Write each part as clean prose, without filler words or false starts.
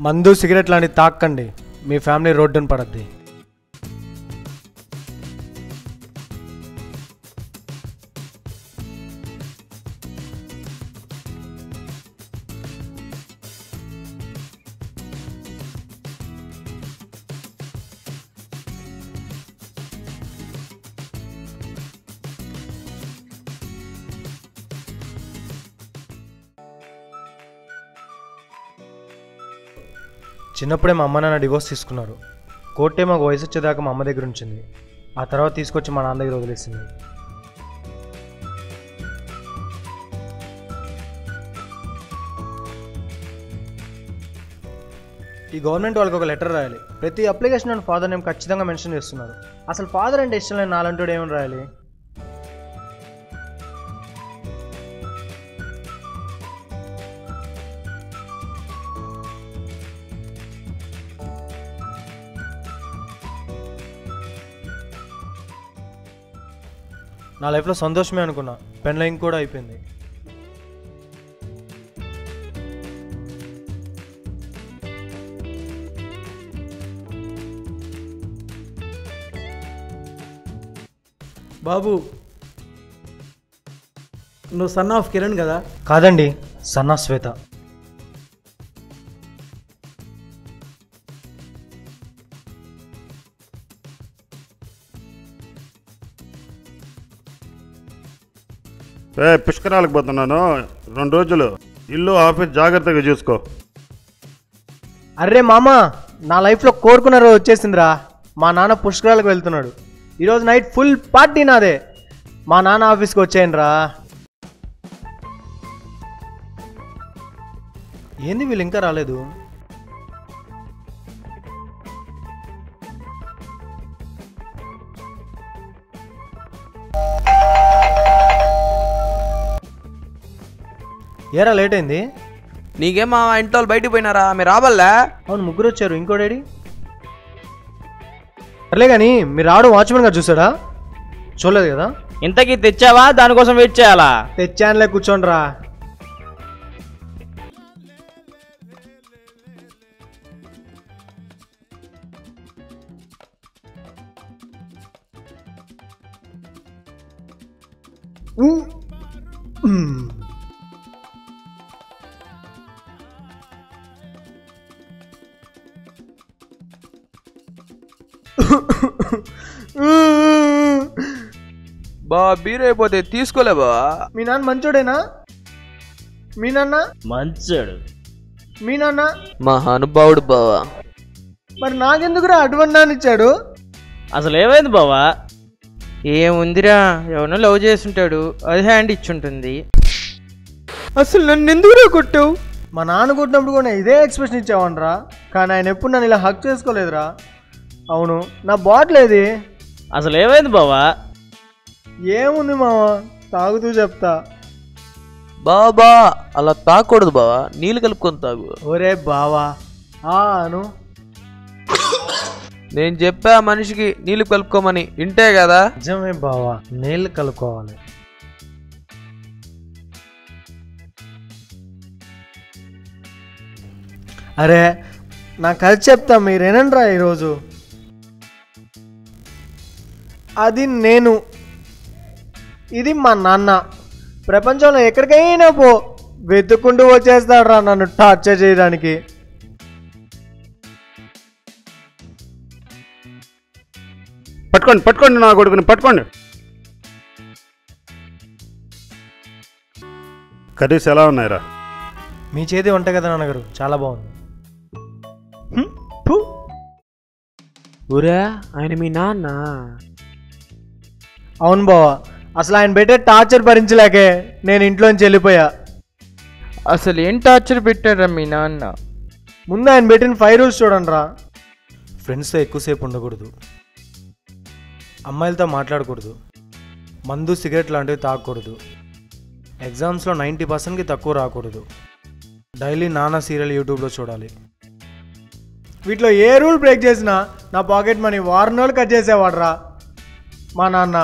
మందు సిగరెట్ లాంటి తాక్కండి, మీ ఫ్యామిలీ రోడ్డున పడద్ది. చిన్నప్పుడే మా అమ్మ నాన్న డివోర్స్ తీసుకున్నారు. కోర్టే మాకు వయసు వచ్చేదాకా మా అమ్మ దగ్గర ఉంచింది. ఆ తర్వాత తీసుకొచ్చి మా నాన్న దగ్గర వదిలేసింది. ఈ గవర్నమెంట్ వాళ్ళకి ఒక లెటర్ రాయాలి. ప్రతి అప్లికేషన్ అండ్ ఫాదర్ నేమ్ ఖచ్చితంగా మెన్షన్ చేస్తున్నారు. అసలు ఫాదర్ అంటే ఇష్టం లేని నాలంటోడు ఏమని రాయాలి? నా లైఫ్లో సంతోషమే అనుకున్నా, పెన్లైన్ కూడా అయిపోయింది. బాబు, నువ్వు సన్ ఆఫ్ కిరణ్ కదా? కాదండి, సన్నా శ్వేత. పుష్కరాలకు పోతున్నాను, 2 రోజులు. ఇల్లు ఆఫీస్ జాగ్రత్తగా చూసుకో. అర్రే మామ, నా లైఫ్లో కోరుకున్న రోజు వచ్చేసిందిరా. మా నాన్న పుష్కరాలకు వెళ్తున్నాడు. ఈరోజు నైట్ ఫుల్ పార్టీ నాదే. మా నాన్న ఆఫీస్కి వచ్చేయండి రా. ఏంది వీళ్ళు ఇంకా రాలేదు? ఏరా లేట్ అయింది? నీకేం మా ఇంట్లో వాళ్ళు బయటకు పోయినారా? మీరు రాబల్లా? అవును, ముగ్గురు వచ్చారు. ఇంకోడేడి? సర్లే కానీ మీరు రావడం వాచ్మెన్ గారు చూసాడా? చూడలేదు కదా? ఇంతకీ తెచ్చావా? దానికోసం వెయిట్ చేయాలా? తెచ్చానులే, కూర్చోండి రా. బా బీర్ అయిపోతే తీసుకోలే బా. మీ నాన్న మంచోడేనా? మీ నాన్న మంచోడు. మీ నాన్న మహానుభావుడు బావా. మరి నాకెందుకురా అటువంటి నాన్న ఇచ్చాడు? అసలు ఏమైంది బావా? ఏముందిరా, ఎవరినో లవ్ చేస్తుంటాడు, అది హ్యాండ్ ఇచ్చుంటుంది. అసలు నన్ను ఎందుకురా కొట్టావు? మా నాన్న కొట్టినప్పుడు కూడా ఇదే ఎక్స్ప్రెషన్ ఇచ్చావనరా, కానీ ఆయన ఎప్పుడు నన్ను ఇలా హక్ చేసుకోలేదురా. అవును, నా బాటిల్ ఏది? అసలు ఏమైంది బావా? ఏముంది మామ, తాగుతూ చెప్తా. బాబా అలా తాగకూడదు బావా, నీళ్ళు కలుపుకొని తాగు. ఒరే బావా అను. నేను చెప్పా మనిషికి నీళ్ళు కలుపుకోమని, ఇంటే కదా? నిజమే బావా, నీళ్ళు కలుపుకోవాలి. అరే నా కలిసి చెప్తా, మీరేనంట్రా ఈరోజు. అది నేను, ఇది మా నాన్న. ప్రపంచంలో ఎక్కడికైనా పో, వెతుక్కుంటూ వచ్చేస్తాడ్రా నన్ను టార్చర్ చేయడానికి. పట్టుకోండి పట్టుకోండి, నా కొడుకుని పట్టుకోండి. కర్రీస్ ఎలా ఉన్నాయిరా? మీ చేతి వంట కదా నాన్నగారు, చాలా బాగుంది. ఊరా, ఆయన మీ నాన్న? అవును బావా, అసలు ఆయన పెట్టే టార్చర్ భరించలేకే నేను ఇంట్లోంచి వెళ్ళిపోయా. అసలు ఏం టార్చర్ పెట్టారా మీ నాన్న? ముందు ఆయన పెట్టిన 5 రూల్స్ చూడండి రా. ఫ్రెండ్స్తో ఎక్కువసేపు ఉండకూడదు, అమ్మాయిలతో మాట్లాడకూడదు, మందు సిగరెట్ లాంటివి తాగకూడదు, ఎగ్జామ్స్లో 90%కి తక్కువ రాకూడదు, డైలీ నాన్న సీరియల్ యూట్యూబ్లో చూడాలి. వీటిలో ఏ రూల్ బ్రేక్ చేసినా నా పాకెట్ మనీ 1 రోజులు కట్ చేసేవాడరా మా నాన్న.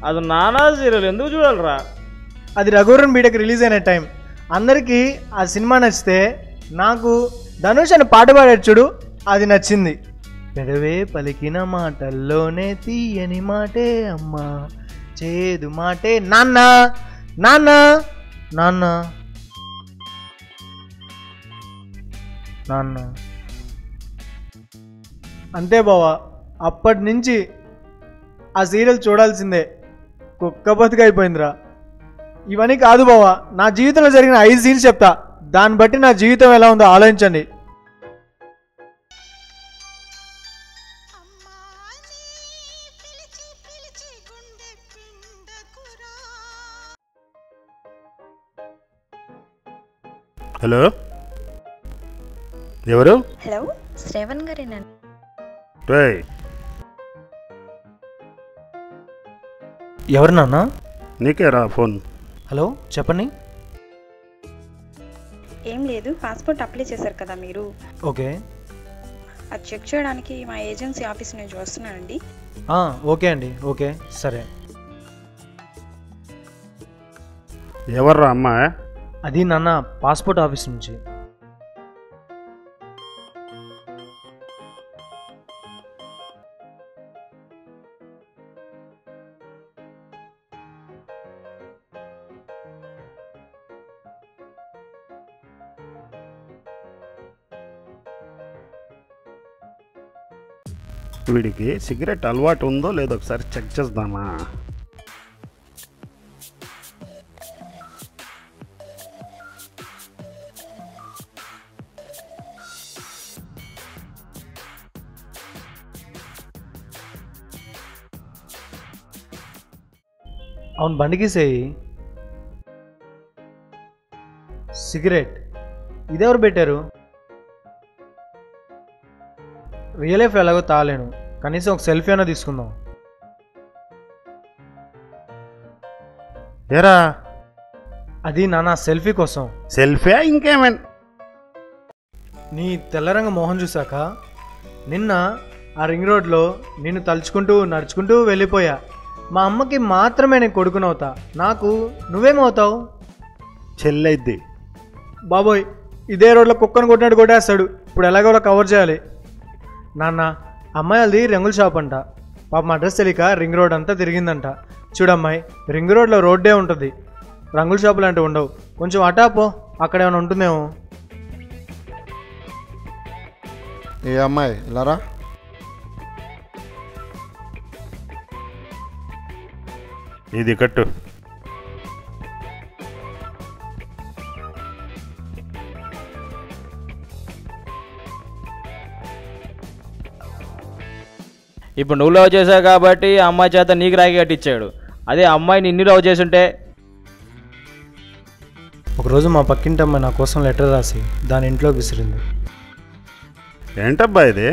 అది నానా సీరియల్ ఎందుకు చూడాలరా? అది రఘువరన్ బీటెక్ రిలీజ్ అయిన టైం. అందరికీ ఆ సినిమా నచ్చితే నాకు ధనుష్ అని పాట పాడాడు చూడు, అది నచ్చింది. పెదవే పలికిన మాటల్లోనే తీయని మాటే అమ్మా, చేదు మాటే నాన్న నాన్న నాన్న నాన్న. అంతే బావా, అప్పటి నుంచి ఆ సీరియల్ చూడాల్సిందే. కుక్క బతుకు అయిపోయిందిరా. ఇవన్నీ కాదు బావా, నా జీవితంలో జరిగిన 5 సీన్స్ చెప్తా, దాన్ని బట్టి నా జీవితం ఎలా ఉందో ఆలోచించండి. హలో, ఎవరు? హలో, శ్రవణ్ గారేనండి. రేయ్, ఎవరు నాన్న? నీకే రా ఫోన్. హలో చెప్పండి. ఏం లేదు, పాస్పోర్ట్ అప్లై చేశారు కదా మీరు, ఓకే. అది చెక్ చేయడానికి మా ఏజెన్సీ ఆఫీస్ నుంచి వస్తున్నానండి. ఓకే అండి, ఓకే సరే. ఎవర్రా అమ్మా? అది నాన్న పాస్పోర్ట్ ఆఫీస్ నుంచి. వీడికి సిగరెట్ అలవాటు ఉందో లేదో ఒకసారి చెక్ చేద్దామా? అవును, బండికి సేయి. సిగరెట్ ఇదెవరు పెట్టారు? రియల్ లైఫ్ ఎలాగో తాలేను, కనీసం ఒక సెల్ఫీ అయినా తీసుకుందాం. ఏరా, అది నాన్న సెల్ఫీ కోసం. సెల్ఫీ ఇంకేమైనా? నీ తెల్లరంగ మొహం చూశాక నిన్న ఆ రింగ్ రోడ్లో నిన్ను తలుచుకుంటూ నడుచుకుంటూ వెళ్ళిపోయా. మా అమ్మకి మాత్రమే నేను కొడుకునవుతా, నాకు నువ్వేమవుతావు? చెల్లైద్ది. బాబోయ్, ఇదే రోడ్లో కుక్కను కొట్టినట్టు కొట్టేస్తాడు. ఇప్పుడు ఎలాగోలా కవర్ చేయాలి. నాన్న, అమ్మాయిలది రంగుల షాప్ అంట. పాపం అడ్రస్ తెలియక రింగ్ రోడ్ అంతా తిరిగిందంట. చూడమ్మాయి, రింగ్ రోడ్లో రోడ్డే ఉంటుంది, రంగుల షాపులు అంటే ఉండవు. కొంచెం అటాపో, అక్కడ ఏమైనా ఉంటుందేమో. ఏ అమ్మాయి ఇలారా. ఇది కట్టు. ఇప్పుడు నువ్వు లవ్ చేసావు కాబట్టి ఆ అమ్మాయి చేత నీకు రాగి కట్టించాడు. అదే అమ్మాయి నిన్ను లవ్ చేసుంటే? ఒకరోజు మా పక్కింటి అమ్మాయి నా కోసం లెటర్ రాసి దాని ఇంట్లోకి విసిరింది. ఏంటబ్బా ఇది?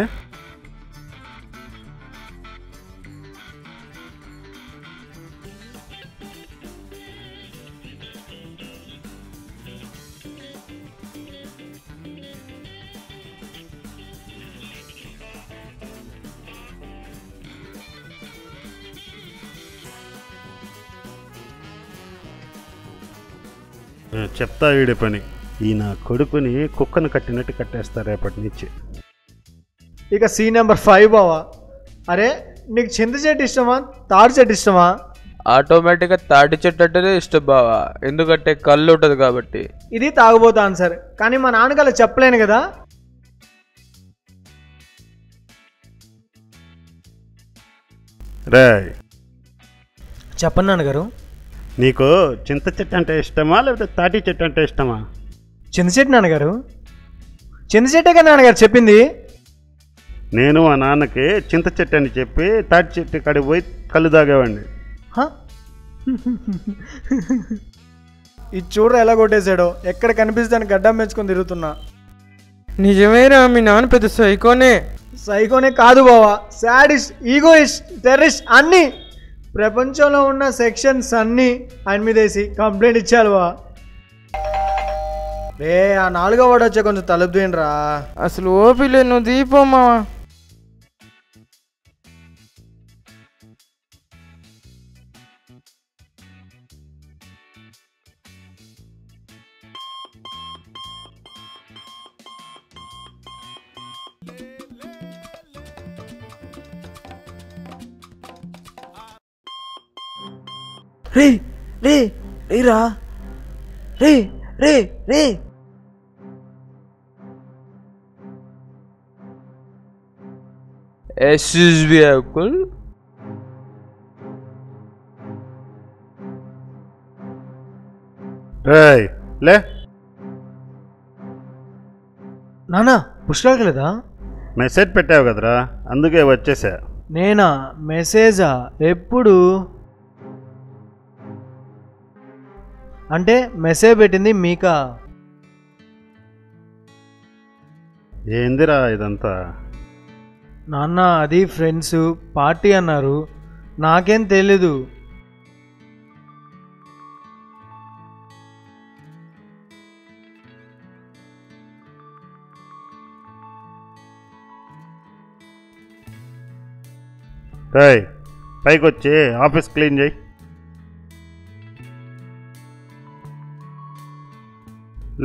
చెప్తా వీడి పని. ఈ నా కొడుకుని కుక్కను కట్టినట్టు కట్టేస్తారు రేపటి నుంచి. ఇక సీన్ నెంబర్ 5 బావా. అరే, నీకు చింత చెట్టు ఇష్టమా, తాడి చెట్టు ఇష్టమా? ఆటోమేటిక్గా తాటి చెట్టు అంటేనే ఇష్టం బావా, ఎందుకంటే కళ్ళు ఉంటుంది కాబట్టి. ఇది తాగుబోతా ఆన్సర్, కానీ మా నాన్నగారు చెప్పలేను కదా. రే, చెప్పండి నాన్నగారు. నీకు చింత చెట్టు అంటే ఇష్టమా లేకపోతే తాటి చెట్టు అంటే ఇష్టమా? చింత చెట్టు నాన్నగారు. చింత చెట్టే కదా నాన్నగారు చెప్పింది. నేను మా నాన్నకి చింత చెట్టు అని చెప్పి తాటి చెట్టు కాడికి పోయి కళ్ళు తాగేవాడిని. ఇది చూడరా ఎలా కొట్టేశాడో, ఎక్కడ కనిపిస్తాను గడ్డం మెచ్చుకొని తిరుగుతున్నా. నిజమేరా, మీ నాన్న పెద్ద సైకోనే. సైకోనే కాదు బావా, సాడిస్ట్, ఈగోయిస్ట్, టెర్రరిస్ట్ అన్నీ, ప్రపంచంలో ఉన్న సెక్షన్స్ అన్నీ ఆయన మీద వేసి కంప్లైంట్ ఇచ్చారు బా. రే, ఆ 4వ వాడు వచ్చే కొంచెం తలుపు తీయండి రా. అసలు ఓపిలే, నువ్వు దీపమ్మా. రే రే రే రా రే రే రే ఎస్ఎస్బి అంకుల్. రేయ్ లే. నానా పుష్కరాలకి లేదా? మెసేజ్ పెట్టావు కదరా, అందుకే వచ్చేసా. నేనా? మెసేజా? ఎప్పుడు? అంటే మెసేజ్ పెట్టింది మీకా? ఏందిరా ఇదంతా? నాన్న అది ఫ్రెండ్స్ పార్టీ అన్నారు, నాకేం తెలీదు. రేయ్ పైకి వచ్చి ఆఫీస్ క్లీన్ చేయి.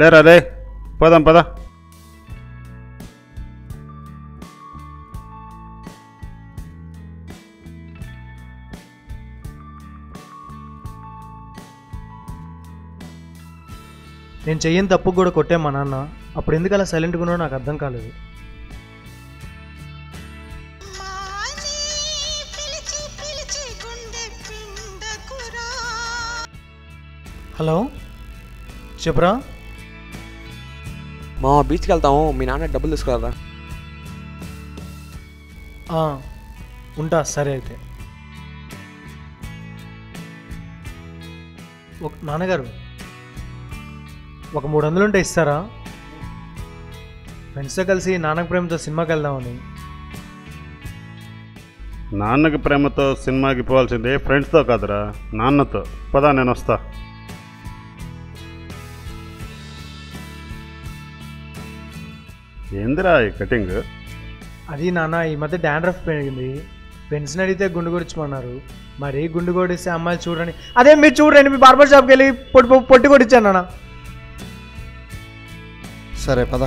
లేరా రే, పోదాం పదా. నేను చెయ్యని తప్పు కూడా కొట్టే మా నాన్న, అప్పుడు ఎందుకు అలా సైలెంట్గా ఉన్నాడో నాకు అర్థం కాలేదు. హలో చెప్పురా. మా బీచ్కి వెళ్తాము, మీ నాన్న డబ్బులు తీసుకురారా. ఉంటా, సరే అయితే. నాన్నగారు ఒక 300 ఉంటే ఇస్తారా? ఫ్రెండ్స్తో కలిసి నాన్నకు ప్రేమతో సినిమాకి వెళ్దామని. నాన్నకి ప్రేమతో సినిమాకి పోవాల్సిందే ఫ్రెండ్స్తో కాదురా, నాన్నతో. పదా నేను వస్తా. ఏందిరా ఈ కటింగ్? అది నాన్న ఈ మధ్య డాండ్రఫ్ పెరిగింది, ఫ్రెండ్స్ని అడిగితే గుండు కొడిచమన్నారు. మరి గుండు కొడిస్తే అమ్మాయిలు చూడండి, అదే మీరు చూడండి, మీ బార్బర్ షాప్కి వెళ్ళి పొట్టి కొడిచ్చాను నాన్న. సరే పద.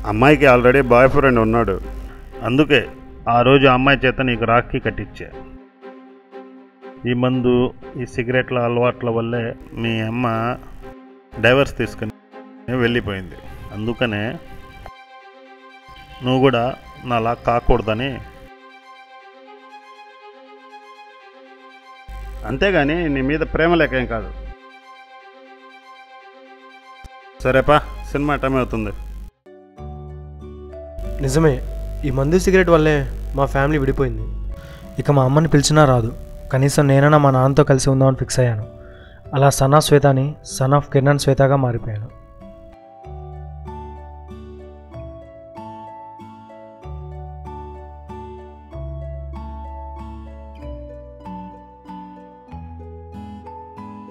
అమ్మాయికి ఆల్రెడీ బాయ్ ఫ్రెండ్ ఉన్నాడు, అందుకే ఆ రోజు అమ్మాయి చేత నీకు రాఖీ కట్టించా. ఈ మందు, ఈ సిగరెట్ల అలవాట్ల వల్లే మీ అమ్మ డైవర్స్ తీసుకుని వెళ్ళిపోయింది. అందుకనే నువ్వు కూడా నాలా కాకూడదని. అంతేగాని నీ మీద ప్రేమ లేకేం కాదు. సరేపా, సినిమా టైం అవుతుంది. నిజమే, ఈ మందు సిగరెట్ వల్లే మా ఫ్యామిలీ విడిపోయింది. ఇక మా అమ్మని పిలిచినా రాదు, కనీసం నేనైనా మా నాన్నతో కలిసి ఉందామని ఫిక్స్ అయ్యాను. అలా సన్ ఆఫ్ శ్వేతని సన్ ఆఫ్ కిరణ్ శ్వేతగా మారిపోయాను.